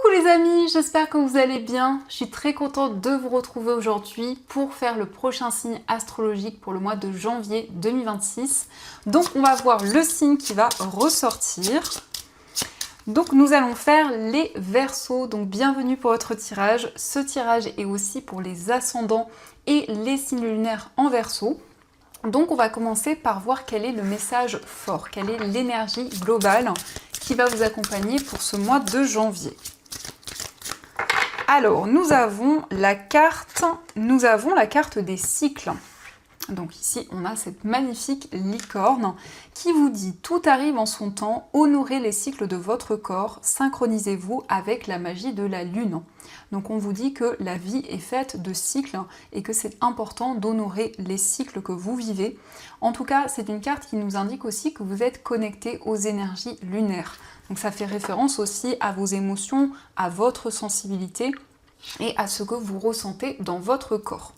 Coucou les amis, j'espère que vous allez bien. Je suis très contente de vous retrouver aujourd'hui pour faire le prochain signe astrologique pour le mois de janvier 2026. Donc on va voir le signe qui va ressortir. Donc nous allons faire les Verseaux, donc bienvenue pour votre tirage. Ce tirage est aussi pour les ascendants et les signes lunaires en Verseau. Donc on va commencer par voir quel est le message fort, quelle est l'énergie globale qui va vous accompagner pour ce mois de janvier. Alors, nous avons la carte des cycles. Donc ici, on a cette magnifique licorne qui vous dit « Tout arrive en son temps, honorez les cycles de votre corps, synchronisez-vous avec la magie de la lune ». Donc on vous dit que la vie est faite de cycles et que c'est important d'honorer les cycles que vous vivez. En tout cas, c'est une carte qui nous indique aussi que vous êtes connecté aux énergies lunaires. Donc ça fait référence aussi à vos émotions, à votre sensibilité et à ce que vous ressentez dans votre corps.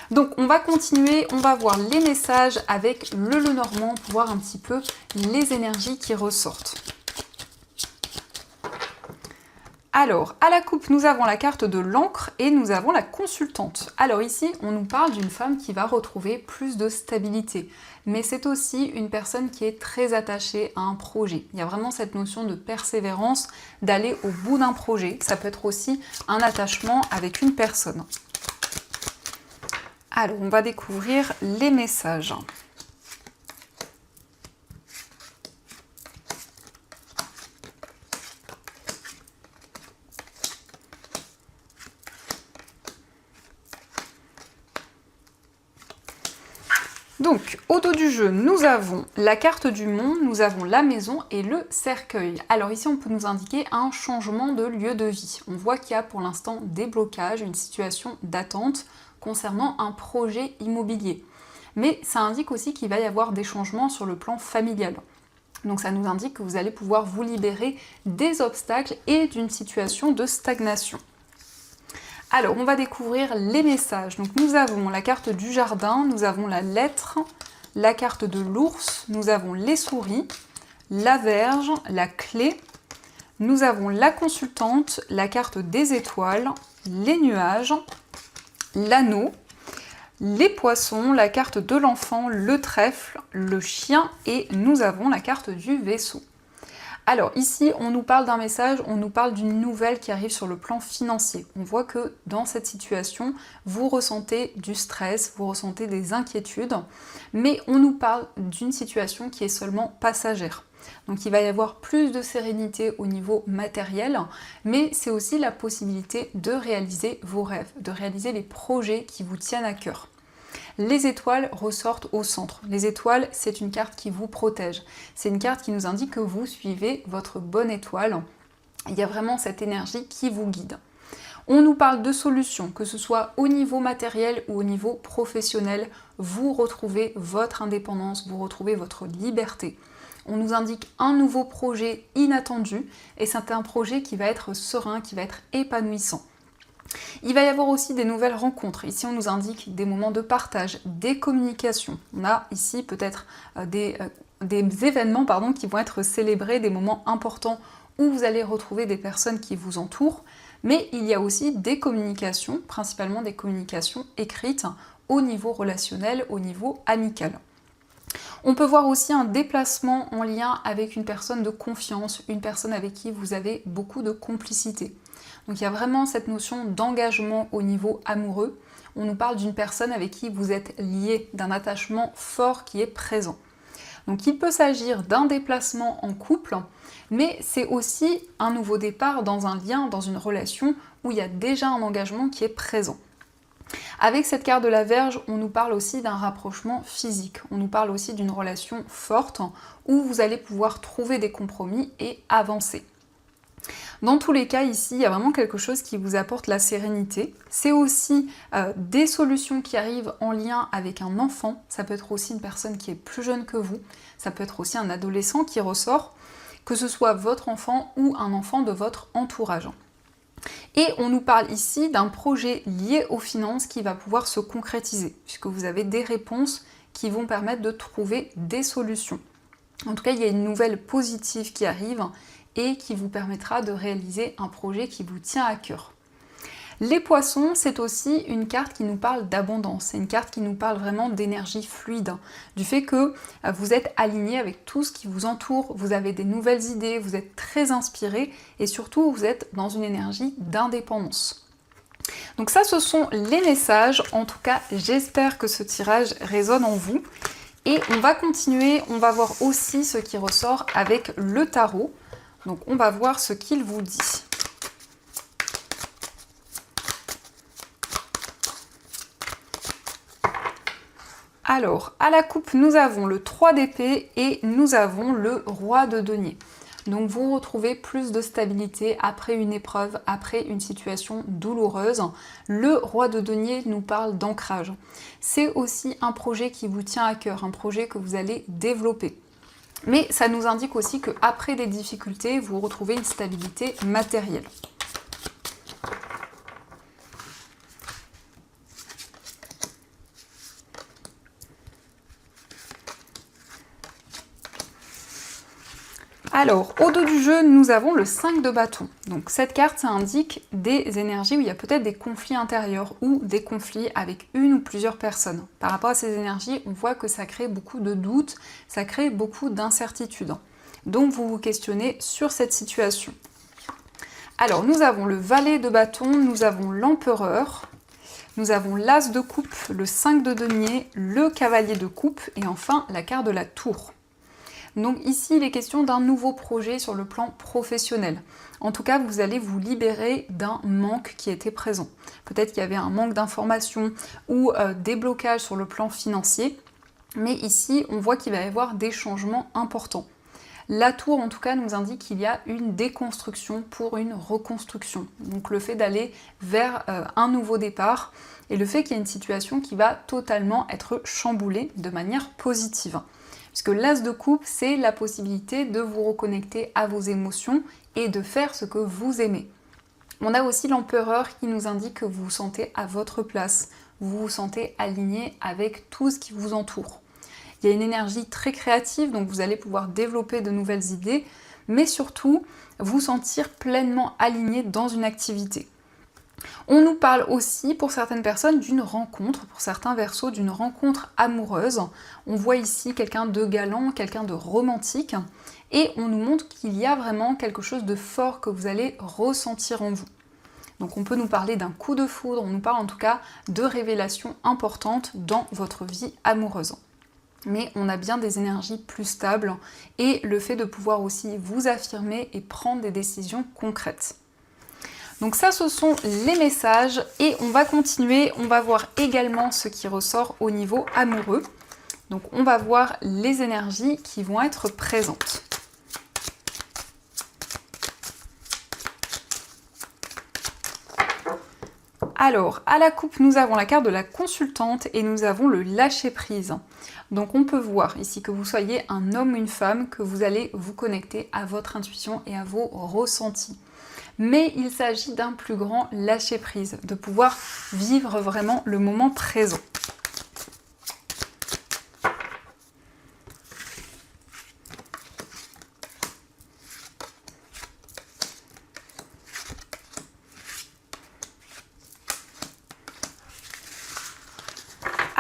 Donc on va continuer, on va voir les messages avec le Lenormand pour voir un petit peu les énergies qui ressortent. Alors, à la coupe, nous avons la carte de l'encre et nous avons la consultante. Alors ici, on nous parle d'une femme qui va retrouver plus de stabilité. Mais c'est aussi une personne qui est très attachée à un projet. Il y a vraiment cette notion de persévérance, d'aller au bout d'un projet. Ça peut être aussi un attachement avec une personne. Alors, on va découvrir les messages. Donc, au dos du jeu, nous avons la carte du monde, nous avons la maison et le cercueil. Alors ici, on peut nous indiquer un changement de lieu de vie. On voit qu'il y a pour l'instant des blocages, une situation d'attente concernant un projet immobilier. Mais ça indique aussi qu'il va y avoir des changements sur le plan familial. Donc ça nous indique que vous allez pouvoir vous libérer des obstacles et d'une situation de stagnation. Alors, on va découvrir les messages. Donc, nous avons la carte du jardin, nous avons la lettre, la carte de l'ours, nous avons les souris, la verge, la clé, nous avons la consultante, la carte des étoiles, les nuages, l'anneau, les poissons, la carte de l'enfant, le trèfle, le chien et nous avons la carte du vaisseau. Alors ici, on nous parle d'un message, on nous parle d'une nouvelle qui arrive sur le plan financier. On voit que dans cette situation, vous ressentez du stress, vous ressentez des inquiétudes, mais on nous parle d'une situation qui est seulement passagère. Donc il va y avoir plus de sérénité au niveau matériel, mais c'est aussi la possibilité de réaliser vos rêves, de réaliser les projets qui vous tiennent à cœur. Les étoiles ressortent au centre. Les étoiles, c'est une carte qui vous protège. C'est une carte qui nous indique que vous suivez votre bonne étoile. Il y a vraiment cette énergie qui vous guide. On nous parle de solutions, que ce soit au niveau matériel ou au niveau professionnel. Vous retrouvez votre indépendance, vous retrouvez votre liberté. On nous indique un nouveau projet inattendu et c'est un projet qui va être serein, qui va être épanouissant. Il va y avoir aussi des nouvelles rencontres. Ici, on nous indique des moments de partage, des communications. On a ici peut-être des événements qui vont être célébrés, des moments importants où vous allez retrouver des personnes qui vous entourent. Mais il y a aussi des communications, principalement des communications écrites au niveau relationnel, au niveau amical. On peut voir aussi un déplacement en lien avec une personne de confiance, une personne avec qui vous avez beaucoup de complicité. Donc il y a vraiment cette notion d'engagement au niveau amoureux. On nous parle d'une personne avec qui vous êtes lié, d'un attachement fort qui est présent. Donc il peut s'agir d'un déplacement en couple, mais c'est aussi un nouveau départ dans un lien, dans une relation où il y a déjà un engagement qui est présent. Avec cette carte de la Vierge, on nous parle aussi d'un rapprochement physique. On nous parle aussi d'une relation forte où vous allez pouvoir trouver des compromis et avancer. Dans tous les cas, ici, il y a vraiment quelque chose qui vous apporte la sérénité. C'est aussi des solutions qui arrivent en lien avec un enfant. Ça peut être aussi une personne qui est plus jeune que vous. Ça peut être aussi un adolescent qui ressort, que ce soit votre enfant ou un enfant de votre entourage. Et on nous parle ici d'un projet lié aux finances qui va pouvoir se concrétiser, puisque vous avez des réponses qui vont permettre de trouver des solutions. En tout cas, il y a une nouvelle positive qui arrive et qui vous permettra de réaliser un projet qui vous tient à cœur. Les poissons, c'est aussi une carte qui nous parle d'abondance, c'est une carte qui nous parle vraiment d'énergie fluide, du fait que vous êtes aligné avec tout ce qui vous entoure, vous avez des nouvelles idées, vous êtes très inspiré et surtout vous êtes dans une énergie d'indépendance. Donc ça, ce sont les messages. En tout cas, j'espère que ce tirage résonne en vous. Et on va continuer, on va voir aussi ce qui ressort avec le tarot. Donc on va voir ce qu'il vous dit. Alors, à la coupe, nous avons le 3 d'épée et nous avons le roi de denier. Donc vous retrouvez plus de stabilité après une épreuve, après une situation douloureuse. Le roi de denier nous parle d'ancrage. C'est aussi un projet qui vous tient à cœur, un projet que vous allez développer. Mais ça nous indique aussi qu'après des difficultés, vous retrouvez une stabilité matérielle. Alors, au dos du jeu, nous avons le 5 de bâton. Donc cette carte, ça indique des énergies où il y a peut-être des conflits intérieurs ou des conflits avec une ou plusieurs personnes. Par rapport à ces énergies, on voit que ça crée beaucoup de doutes, ça crée beaucoup d'incertitudes. Donc vous vous questionnez sur cette situation. Alors, nous avons le valet de bâton, nous avons l'empereur, nous avons l'as de coupe, le 5 de denier, le cavalier de coupe et enfin la carte de la tour. Donc ici, il est question d'un nouveau projet sur le plan professionnel. En tout cas, vous allez vous libérer d'un manque qui était présent. Peut-être qu'il y avait un manque d'informations ou des blocages sur le plan financier. Mais ici, on voit qu'il va y avoir des changements importants. La tour, en tout cas, nous indique qu'il y a une déconstruction pour une reconstruction. Donc le fait d'aller vers un nouveau départ et le fait qu'il y ait une situation qui va totalement être chamboulée de manière positive. Puisque l'as de coupe, c'est la possibilité de vous reconnecter à vos émotions et de faire ce que vous aimez. On a aussi l'empereur qui nous indique que vous vous sentez à votre place, vous vous sentez aligné avec tout ce qui vous entoure. Il y a une énergie très créative, donc vous allez pouvoir développer de nouvelles idées, mais surtout vous sentir pleinement aligné dans une activité. On nous parle aussi, pour certaines personnes, d'une rencontre, pour certains Verseaux, d'une rencontre amoureuse. On voit ici quelqu'un de galant, quelqu'un de romantique, et on nous montre qu'il y a vraiment quelque chose de fort que vous allez ressentir en vous. Donc on peut nous parler d'un coup de foudre, on nous parle en tout cas de révélations importantes dans votre vie amoureuse. Mais on a bien des énergies plus stables, et le fait de pouvoir aussi vous affirmer et prendre des décisions concrètes. Donc ça, ce sont les messages et on va continuer, on va voir également ce qui ressort au niveau amoureux. Donc on va voir les énergies qui vont être présentes. Alors, à la coupe, nous avons la carte de la consultante et nous avons le lâcher-prise. Donc on peut voir ici que vous soyez un homme ou une femme, que vous allez vous connecter à votre intuition et à vos ressentis. Mais il s'agit d'un plus grand lâcher-prise, de pouvoir vivre vraiment le moment présent.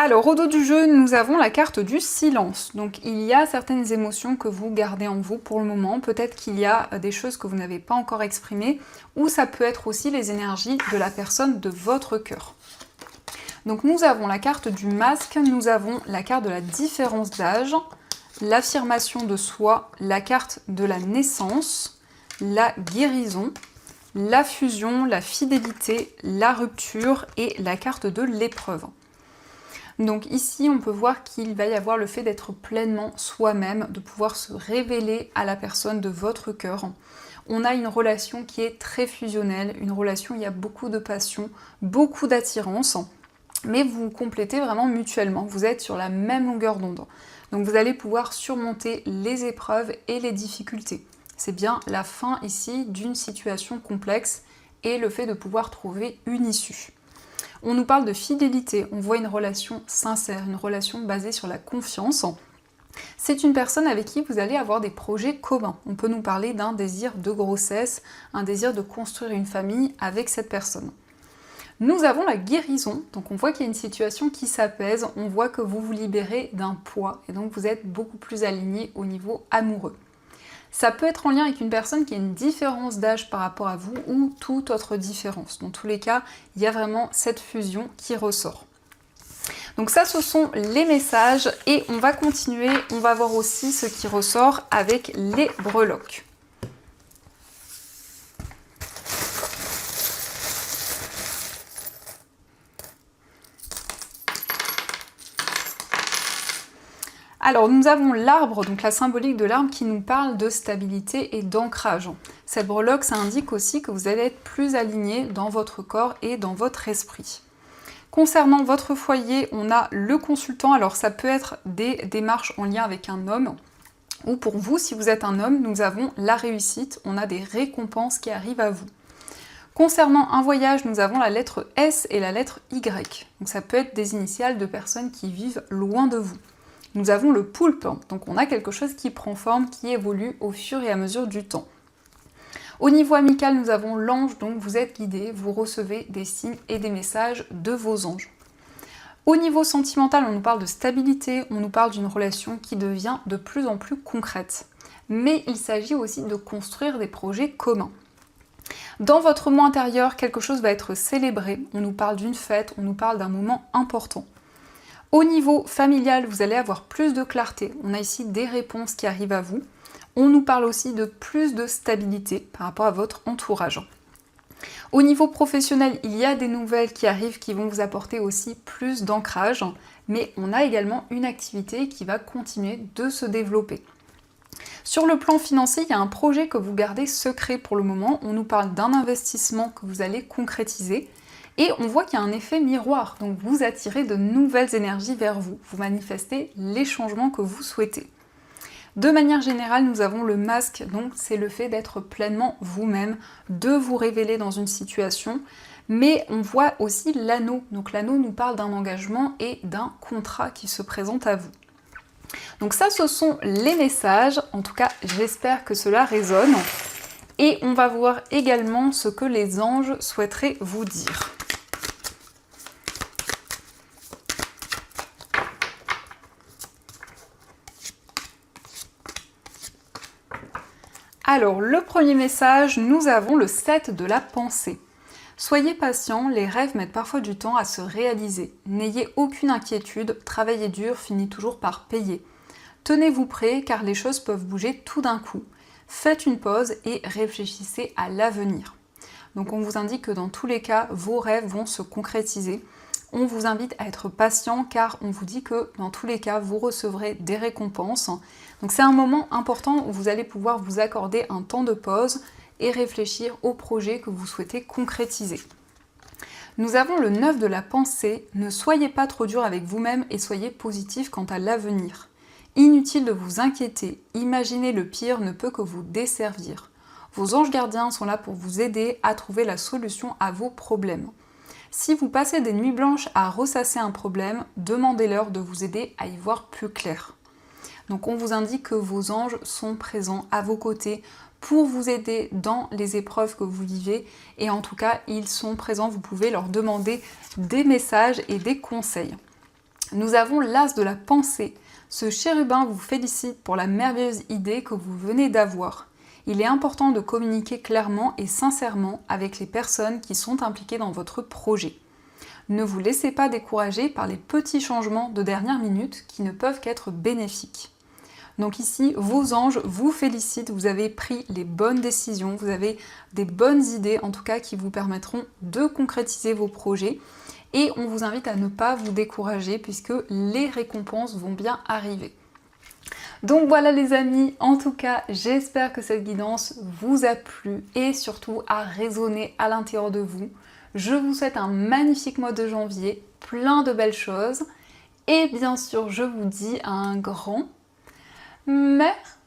Alors, au dos du jeu, nous avons la carte du silence. Donc, il y a certaines émotions que vous gardez en vous pour le moment. Peut-être qu'il y a des choses que vous n'avez pas encore exprimées, ou ça peut être aussi les énergies de la personne de votre cœur. Donc, nous avons la carte du masque, nous avons la carte de la différence d'âge, l'affirmation de soi, la carte de la naissance, la guérison, la fusion, la fidélité, la rupture et la carte de l'épreuve. Donc ici, on peut voir qu'il va y avoir le fait d'être pleinement soi-même, de pouvoir se révéler à la personne de votre cœur. On a une relation qui est très fusionnelle, une relation où il y a beaucoup de passion, beaucoup d'attirance, mais vous vous complétez vraiment mutuellement, vous êtes sur la même longueur d'onde. Donc vous allez pouvoir surmonter les épreuves et les difficultés. C'est bien la fin ici d'une situation complexe et le fait de pouvoir trouver une issue. On nous parle de fidélité, on voit une relation sincère, une relation basée sur la confiance. C'est une personne avec qui vous allez avoir des projets communs. On peut nous parler d'un désir de grossesse, un désir de construire une famille avec cette personne. Nous avons la guérison, donc on voit qu'il y a une situation qui s'apaise, on voit que vous vous libérez d'un poids et donc vous êtes beaucoup plus aligné au niveau amoureux. Ça peut être en lien avec une personne qui a une différence d'âge par rapport à vous ou toute autre différence. Dans tous les cas, il y a vraiment cette fusion qui ressort. Donc ça, ce sont les messages et on va continuer, on va voir aussi ce qui ressort avec les breloques. Alors nous avons l'arbre, donc la symbolique de l'arbre qui nous parle de stabilité et d'ancrage. Cette breloque, ça indique aussi que vous allez être plus aligné dans votre corps et dans votre esprit. Concernant votre foyer, on a le consultant, alors ça peut être des démarches en lien avec un homme, ou pour vous, si vous êtes un homme, nous avons la réussite, on a des récompenses qui arrivent à vous. Concernant un voyage, nous avons la lettre S et la lettre Y, donc ça peut être des initiales de personnes qui vivent loin de vous. Nous avons le poulpe, donc on a quelque chose qui prend forme, qui évolue au fur et à mesure du temps. Au niveau amical, nous avons l'ange, donc vous êtes guidé, vous recevez des signes et des messages de vos anges. Au niveau sentimental, on nous parle de stabilité, on nous parle d'une relation qui devient de plus en plus concrète. Mais il s'agit aussi de construire des projets communs. Dans votre moi intérieur, quelque chose va être célébré, on nous parle d'une fête, on nous parle d'un moment important. Au niveau familial, vous allez avoir plus de clarté, on a ici des réponses qui arrivent à vous. On nous parle aussi de plus de stabilité par rapport à votre entourage. Au niveau professionnel, il y a des nouvelles qui arrivent qui vont vous apporter aussi plus d'ancrage, mais on a également une activité qui va continuer de se développer. Sur le plan financier, il y a un projet que vous gardez secret pour le moment. On nous parle d'un investissement que vous allez concrétiser. Et on voit qu'il y a un effet miroir, donc vous attirez de nouvelles énergies vers vous. Vous manifestez les changements que vous souhaitez. De manière générale, nous avons le masque, donc c'est le fait d'être pleinement vous-même, de vous révéler dans une situation, mais on voit aussi l'anneau. Donc l'anneau nous parle d'un engagement et d'un contrat qui se présente à vous. Donc ça, ce sont les messages. En tout cas, j'espère que cela résonne. Et on va voir également ce que les anges souhaiteraient vous dire. Alors, le premier message, nous avons le 7 de la pensée. Soyez patient, les rêves mettent parfois du temps à se réaliser. N'ayez aucune inquiétude, travailler dur finit toujours par payer. Tenez-vous prêt car les choses peuvent bouger tout d'un coup. Faites une pause et réfléchissez à l'avenir. Donc on vous indique que dans tous les cas, vos rêves vont se concrétiser. On vous invite à être patient car on vous dit que dans tous les cas, vous recevrez des récompenses. Donc c'est un moment important où vous allez pouvoir vous accorder un temps de pause et réfléchir au projet que vous souhaitez concrétiser. Nous avons le 9 de la pensée. Ne soyez pas trop dur avec vous-même et soyez positif quant à l'avenir. Inutile de vous inquiéter, imaginer le pire ne peut que vous desservir. Vos anges gardiens sont là pour vous aider à trouver la solution à vos problèmes. Si vous passez des nuits blanches à ressasser un problème, demandez-leur de vous aider à y voir plus clair. Donc on vous indique que vos anges sont présents à vos côtés pour vous aider dans les épreuves que vous vivez et en tout cas ils sont présents, vous pouvez leur demander des messages et des conseils. Nous avons l'as de la pensée. Ce chérubin vous félicite pour la merveilleuse idée que vous venez d'avoir. Il est important de communiquer clairement et sincèrement avec les personnes qui sont impliquées dans votre projet. Ne vous laissez pas décourager par les petits changements de dernière minute qui ne peuvent qu'être bénéfiques. Donc ici, vos anges vous félicitent, vous avez pris les bonnes décisions, vous avez des bonnes idées en tout cas qui vous permettront de concrétiser vos projets. Et on vous invite à ne pas vous décourager puisque les récompenses vont bien arriver. Donc voilà les amis, en tout cas j'espère que cette guidance vous a plu et surtout a résonné à l'intérieur de vous. Je vous souhaite un magnifique mois de janvier, plein de belles choses et bien sûr je vous dis un grand merci.